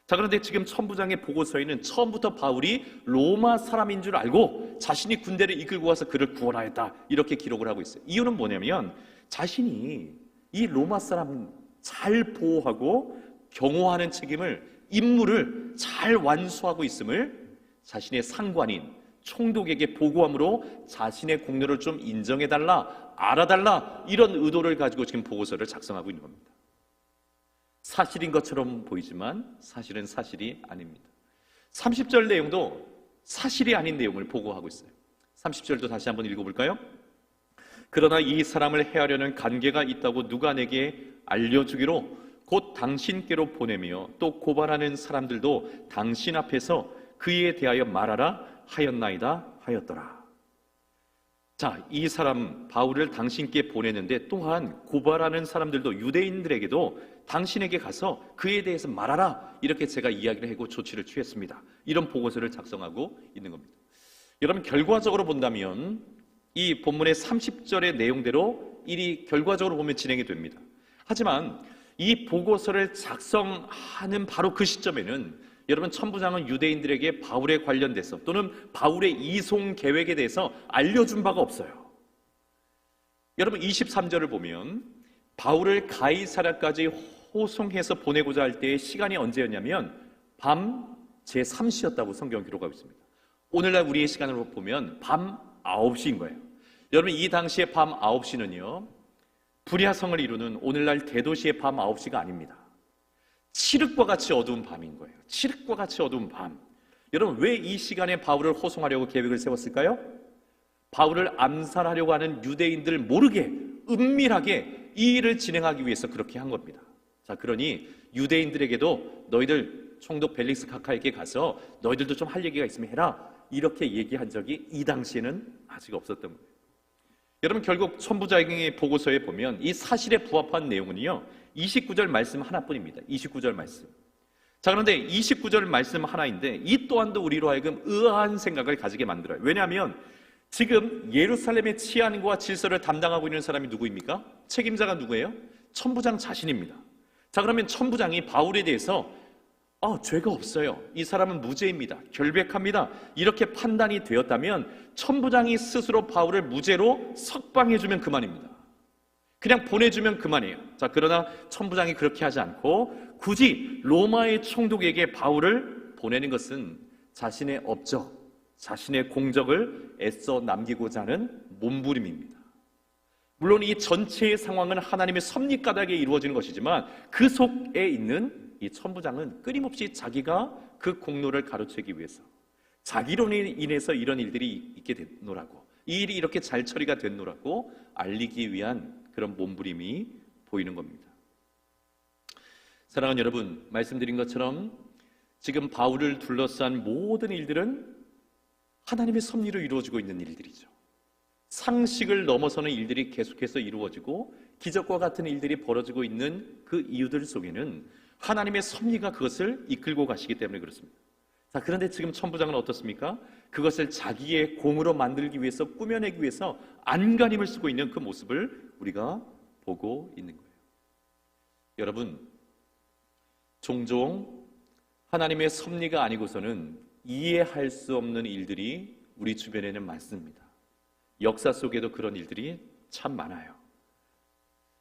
자, 그런데 지금 천부장의 보고서에는 처음부터 바울이 로마 사람인 줄 알고 자신이 군대를 이끌고 와서 그를 구원하였다, 이렇게 기록을 하고 있어요. 이유는 뭐냐면 자신이 이 로마 사람 잘 보호하고 경호하는 책임을, 임무를 잘 완수하고 있음을 자신의 상관인 총독에게 보고함으로 자신의 공로를 좀 인정해달라, 알아달라, 이런 의도를 가지고 지금 보고서를 작성하고 있는 겁니다. 사실인 것처럼 보이지만 사실은 사실이 아닙니다. 30절 내용도 사실이 아닌 내용을 보고하고 있어요. 30절도 다시 한번 읽어볼까요? 그러나 이 사람을 해하려는 관계가 있다고 누가 내게 알려주기로 곧 당신께로 보내며 또 고발하는 사람들도 당신 앞에서 그에 대하여 말하라 하였나이다 하였더라. 자, 이 사람 바울을 당신께 보내는데 또한 고발하는 사람들도, 유대인들에게도 당신에게 가서 그에 대해서 말하라, 이렇게 제가 이야기를 하고 조치를 취했습니다, 이런 보고서를 작성하고 있는 겁니다. 여러분, 결과적으로 본다면 이 본문의 30절의 내용대로 일이 결과적으로 보면 진행이 됩니다. 하지만 이 보고서를 작성하는 바로 그 시점에는 여러분, 천부장은 유대인들에게 바울에 관련돼서 또는 바울의 이송 계획에 대해서 알려준 바가 없어요. 여러분, 23절을 보면 바울을 가이사랴까지 호송해서 보내고자 할 때의 시간이 언제였냐면 밤 제3시였다고 성경 기록하고 있습니다. 오늘날 우리의 시간으로 보면 밤 9시인 거예요. 여러분, 이 당시에 밤 9시는요 불야성을 이루는 오늘날 대도시의 밤 9시가 아닙니다. 칠흑과 같이 어두운 밤인 거예요. 칠흑과 같이 어두운 밤. 여러분, 왜 이 시간에 바울을 호송하려고 계획을 세웠을까요? 바울을 암살하려고 하는 유대인들 모르게 은밀하게 이 일을 진행하기 위해서 그렇게 한 겁니다. 자, 그러니 유대인들에게도 너희들 총독 벨릭스 카카에게 가서 너희들도 좀 할 얘기가 있으면 해라, 이렇게 얘기한 적이 이 당시에는 아직 없었던 거예요. 여러분, 결국 천부장의 보고서에 보면 이 사실에 부합한 내용은요 29절 말씀 하나뿐입니다. 29절 말씀. 자, 그런데 29절 말씀 하나인데 이 또한도 우리로 하여금 의아한 생각을 가지게 만들어요. 왜냐하면 지금 예루살렘의 치안과 질서를 담당하고 있는 사람이 누구입니까? 책임자가 누구예요? 천부장 자신입니다. 자, 그러면 천부장이 바울에 대해서 죄가 없어요, 이 사람은 무죄입니다, 결백합니다, 이렇게 판단이 되었다면 천부장이 스스로 바울을 무죄로 석방해주면 그만입니다. 그냥 보내주면 그만이에요. 자, 그러나 천부장이 그렇게 하지 않고 굳이 로마의 총독에게 바울을 보내는 것은 자신의 업적, 자신의 공적을 애써 남기고자 하는 몸부림입니다. 물론 이 전체의 상황은 하나님의 섭리 까닭에 이루어지는 것이지만 그 속에 있는 이 천부장은 끊임없이 자기가 그 공로를 가로채기 위해서, 자기로 인해서 이런 일들이 있게 됐노라고, 이 일이 이렇게 잘 처리가 됐노라고 알리기 위한 그런 몸부림이 보이는 겁니다. 사랑하는 여러분, 말씀드린 것처럼 지금 바울을 둘러싼 모든 일들은 하나님의 섭리로 이루어지고 있는 일들이죠. 상식을 넘어서는 일들이 계속해서 이루어지고 기적과 같은 일들이 벌어지고 있는 그 이유들 속에는 하나님의 섭리가 그것을 이끌고 가시기 때문에 그렇습니다. 자, 그런데 지금 천부장은 어떻습니까? 그것을 자기의 공으로 만들기 위해서, 꾸며내기 위해서 안간힘을 쓰고 있는 그 모습을 우리가 보고 있는 거예요. 여러분, 종종 하나님의 섭리가 아니고서는 이해할 수 없는 일들이 우리 주변에는 많습니다. 역사 속에도 그런 일들이 참 많아요.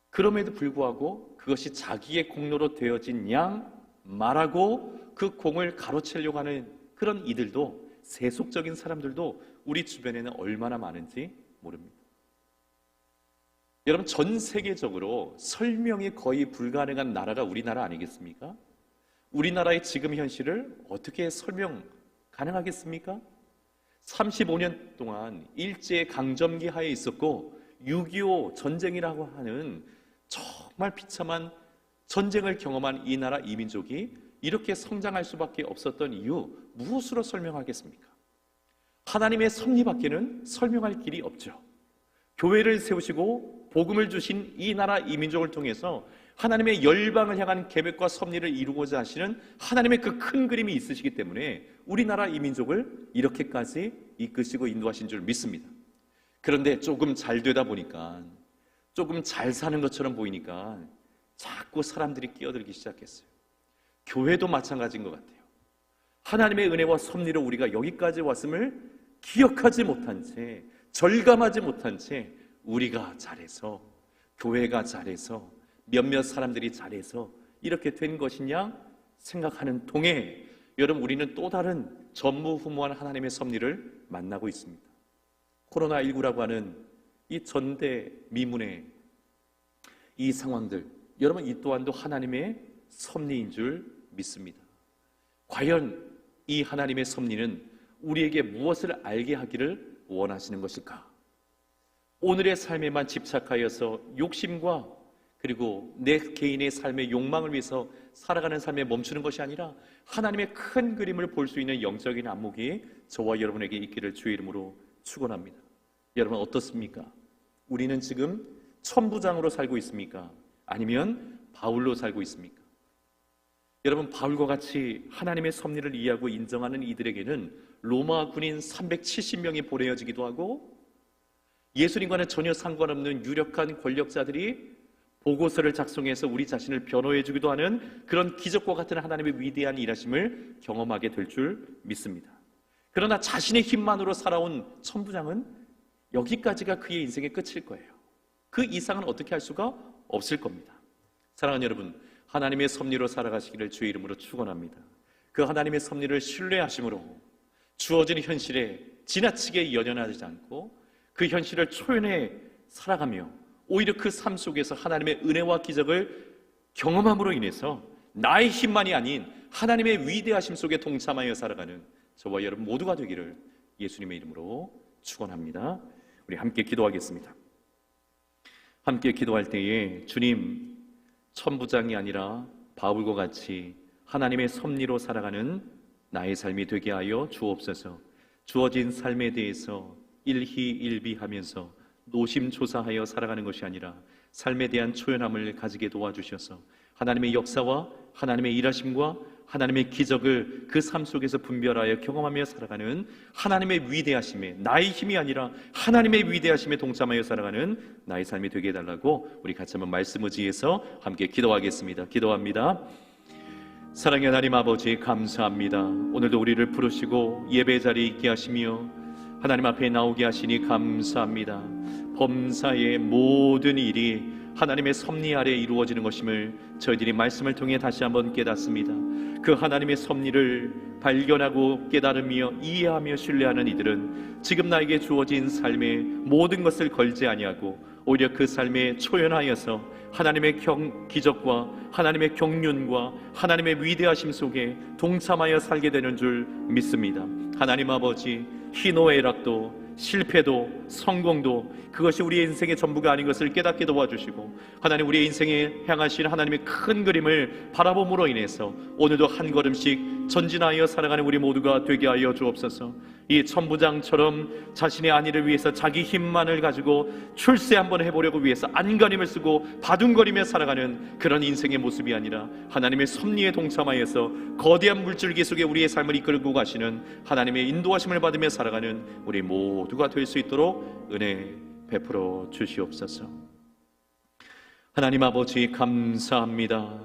그럼에도 불구하고 그것이 자기의 공로로 되어진 양 말하고 그 공을 가로채려고 하는 그런 이들도, 세속적인 사람들도 우리 주변에는 얼마나 많은지 모릅니다. 여러분, 전 세계적으로 설명이 거의 불가능한 나라가 우리나라 아니겠습니까? 우리나라의 지금 현실을 어떻게 설명 가능하겠습니까? 35년 동안 일제 강점기 하에 있었고 6.25 전쟁이라고 하는 정말 비참한 전쟁을 경험한 이 나라 이민족이 이렇게 성장할 수밖에 없었던 이유, 무엇으로 설명하겠습니까? 하나님의 섭리밖에는 설명할 길이 없죠. 교회를 세우시고 복음을 주신 이 나라 이민족을 통해서 하나님의 열방을 향한 계획과 섭리를 이루고자 하시는 하나님의 그 큰 그림이 있으시기 때문에 우리나라 이민족을 이렇게까지 이끄시고 인도하신 줄 믿습니다. 그런데 조금 잘 되다 보니까, 조금 잘 사는 것처럼 보이니까 자꾸 사람들이 끼어들기 시작했어요. 교회도 마찬가지인 것 같아요. 하나님의 은혜와 섭리로 우리가 여기까지 왔음을 기억하지 못한 채, 절감하지 못한 채 우리가 잘해서, 교회가 잘해서, 몇몇 사람들이 잘해서 이렇게 된 것이냐 생각하는 동에 여러분, 우리는 또 다른 전무후무한 하나님의 섭리를 만나고 있습니다. 코로나19라고 하는 이 전대미문의 이 상황들, 여러분, 이 또한도 하나님의 섭리인 줄 믿습니다. 과연 이 하나님의 섭리는 우리에게 무엇을 알게 하기를 원하시는 것일까? 오늘의 삶에만 집착하여서 욕심과 그리고 내 개인의 삶의 욕망을 위해서 살아가는 삶에 멈추는 것이 아니라 하나님의 큰 그림을 볼 수 있는 영적인 안목이 저와 여러분에게 있기를 주의 이름으로 축원합니다. 여러분, 어떻습니까? 우리는 지금 천부장으로 살고 있습니까? 아니면 바울로 살고 있습니까? 여러분, 바울과 같이 하나님의 섭리를 이해하고 인정하는 이들에게는 로마 군인 370명이 보내어지기도 하고 예수님과는 전혀 상관없는 유력한 권력자들이 보고서를 작성해서 우리 자신을 변호해 주기도 하는 그런 기적과 같은 하나님의 위대한 일하심을 경험하게 될 줄 믿습니다. 그러나 자신의 힘만으로 살아온 천부장은 여기까지가 그의 인생의 끝일 거예요. 그 이상은 어떻게 할 수가 없을 겁니다. 사랑하는 여러분, 하나님의 섭리로 살아가시기를 주의 이름으로 축원합니다. 그 하나님의 섭리를 신뢰하심으로 주어진 현실에 지나치게 연연하지 않고 그 현실을 초연해 살아가며 오히려 그 삶 속에서 하나님의 은혜와 기적을 경험함으로 인해서 나의 힘만이 아닌 하나님의 위대하심 속에 동참하여 살아가는 저와 여러분 모두가 되기를 예수님의 이름으로 축원합니다. 우리 함께 기도하겠습니다. 함께 기도할 때에 주님, 천부장이 아니라 바울과 같이 하나님의 섭리로 살아가는 나의 삶이 되게 하여 주옵소서. 주어진 삶에 대해서 일희일비하면서 노심초사하여 살아가는 것이 아니라 삶에 대한 초연함을 가지게 도와주셔서 하나님의 역사와 하나님의 일하심과 하나님의 기적을 그 삶 속에서 분별하여 경험하며 살아가는 하나님의 위대하심에, 나의 힘이 아니라 하나님의 위대하심에 동참하여 살아가는 나의 삶이 되게 해달라고 우리 같이 한번 말씀 의지해서 함께 기도하겠습니다. 기도합니다. 사랑의 하나님 아버지, 감사합니다. 오늘도 우리를 부르시고 예배 자리에 있게 하시며 하나님 앞에 나오게 하시니 감사합니다. 범사의 모든 일이 하나님의 섭리 아래 이루어지는 것임을 저희들이 말씀을 통해 다시 한번 깨닫습니다. 그 하나님의 섭리를 발견하고 깨달으며 이해하며 신뢰하는 이들은 지금 나에게 주어진 삶의 모든 것을 걸지 아니하고 오히려 그 삶에 초연하여서 하나님의 기적과 하나님의 경륜과 하나님의 위대하심 속에 동참하여 살게 되는 줄 믿습니다. 하나님 아버지, 희노애락도 실패도 성공도 그것이 우리의 인생의 전부가 아닌 것을 깨닫게 도와주시고 하나님, 우리의 인생에 향하신 하나님의 큰 그림을 바라봄으로 인해서 오늘도 한 걸음씩 전진하여 살아가는 우리 모두가 되게 하여 주옵소서. 이 천부장처럼 자신의 안위를 위해서 자기 힘만을 가지고 출세 한번 해보려고 위해서 안간힘을 쓰고 바둥거리며 살아가는 그런 인생의 모습이 아니라 하나님의 섭리에 동참하여서 거대한 물줄기 속에 우리의 삶을 이끌고 가시는 하나님의 인도하심을 받으며 살아가는 우리 모두가 될 수 있도록 은혜 베풀어 주시옵소서. 하나님 아버지, 감사합니다.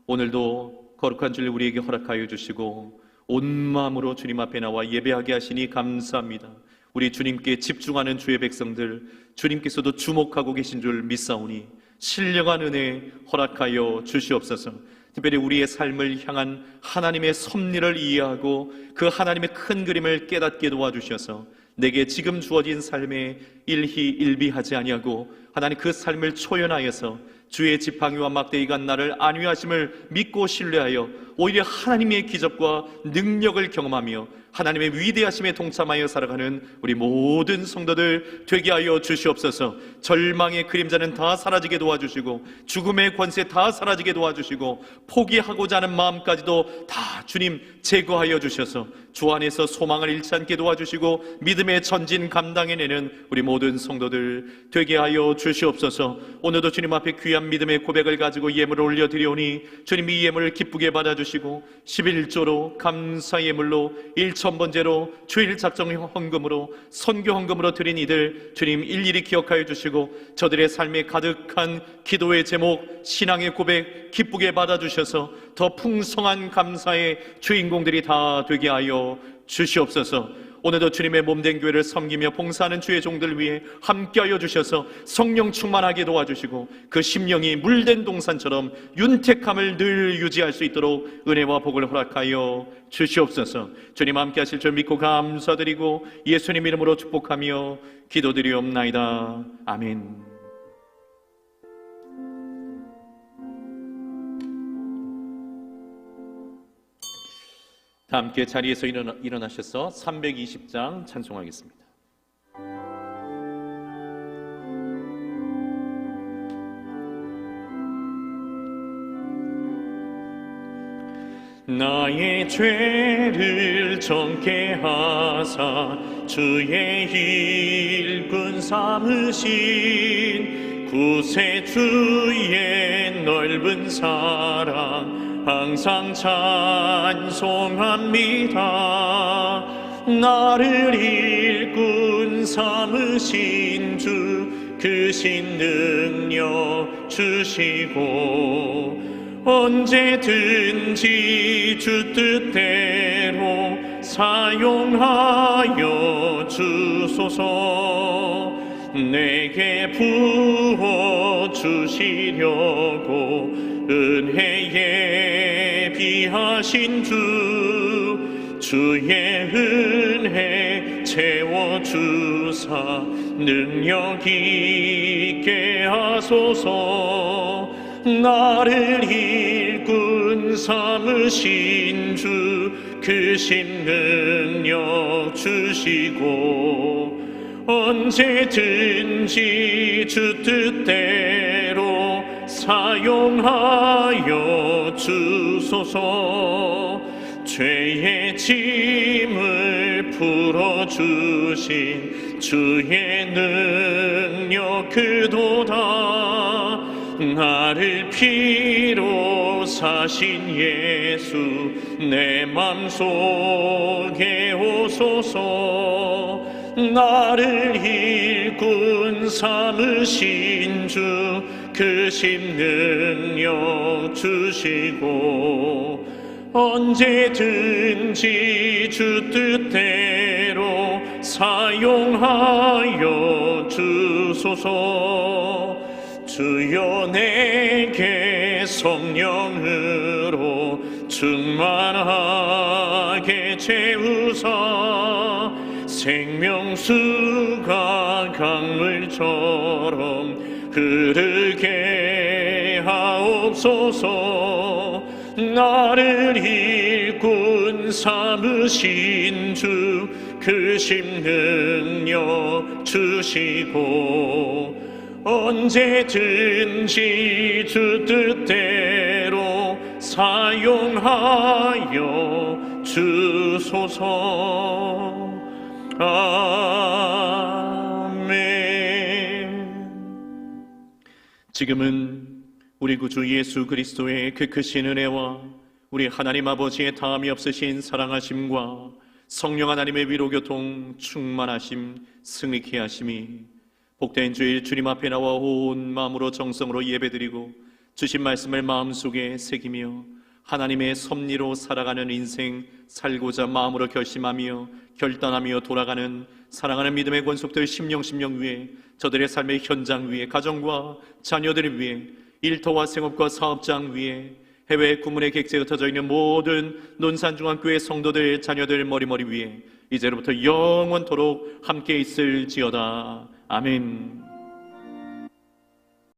오늘도 거룩한 주일 우리에게 허락하여 주시고 온 마음으로 주님 앞에 나와 예배하게 하시니 감사합니다. 우리 주님께 집중하는 주의 백성들, 주님께서도 주목하고 계신 줄 믿사오니 신령한 은혜 허락하여 주시옵소서. 특별히 우리의 삶을 향한 하나님의 섭리를 이해하고 그 하나님의 큰 그림을 깨닫게 도와주셔서 내게 지금 주어진 삶에 일희일비하지 아니하고 하나님 그 삶을 초연하여서 주의 지팡이와 막대기가 나를 안위하심을 믿고 신뢰하여 오히려 하나님의 기적과 능력을 경험하며 하나님의 위대하심에 동참하여 살아가는 우리 모든 성도들 되게 하여 주시옵소서. 절망의 그림자는 다 사라지게 도와주시고 죽음의 권세 다 사라지게 도와주시고 포기하고자 하는 마음까지도 다 주님 제거하여 주셔서 주 안에서 소망을 잃지 않게 도와주시고 믿음의 전진 감당해내는 우리 모든 성도들 되게 하여 주시옵소서. 오늘도 주님 앞에 귀한 믿음의 고백을 가지고 예물을 올려드리오니 주님 이 예물을 기쁘게 받아주시고 11조로 감사 예물로 1,000번째로 주일 작정 헌금으로 선교 헌금으로 드린 이들 주님 일일이 기억하여 주시고 저들의 삶에 가득한 기도의 제목, 신앙의 고백 기쁘게 받아주셔서 더 풍성한 감사의 주인공들이 다 되게 하여 주시옵소서. 오늘도 주님의 몸된 교회를 섬기며 봉사하는 주의 종들 위해 함께하여 주셔서 성령 충만하게 도와주시고 그 심령이 물된 동산처럼 윤택함을 늘 유지할 수 있도록 은혜와 복을 허락하여 주시옵소서. 주님 함께 하실 줄 믿고 감사드리고 예수님 이름으로 축복하며 기도드리옵나이다. 아멘. 다 함께 자리에서 일어나셔서 320장 찬송하겠습니다. 나의 죄를 정케 하사 주의 일꾼 삼으신 구세주의 넓은 사랑 항상 찬송합니다. 나를 일꾼 삼으신 주 크신 능력 주시고 언제든지 주 뜻대로 사용하여 주소서. 내게 부어 주시려고 은혜에 비하신 주의 은혜 채워주사 능력 있게 하소서. 나를 일꾼 삼으신 주 크신 능력 주시고 언제든지 주 뜻대로 사용하여 주소서. 죄의 짐을 풀어주신 주의 능력 그도다. 나를 피로 사신 예수 내 맘속에 오소서. 나를 일꾼 삼으신 주 크신 능력 주시고 언제든지 주 뜻대로 사용하여 주소서. 주여 내게 성령으로 충만하게 채우사 생명수가 강물처럼 흐르게 하옵소서. 나를 일꾼 삼으신 주 크신 능력 주시고 언제든지 주 뜻대로 사용하여 주소서. 아멘. 지금은 우리 구주 예수 그리스도의 그 크신 은혜와 우리 하나님 아버지의 다함이 없으신 사랑하심과 성령 하나님의 위로교통 충만하심 승리케 하심이 복된 주일 주님 앞에 나와 온 마음으로 정성으로 예배드리고 주신 말씀을 마음속에 새기며 하나님의 섭리로 살아가는 인생 살고자 마음으로 결심하며 결단하며 돌아가는 사랑하는 믿음의 권속들 심령 위에 저들의 삶의 현장 위에 가정과 자녀들 위에 일터와 생업과 사업장 위에 해외 구문의 객지에 흩어져 있는 모든 논산중앙교회 성도들 자녀들 머리머리 위에 이제로부터 영원토록 함께 있을지어다. 아멘.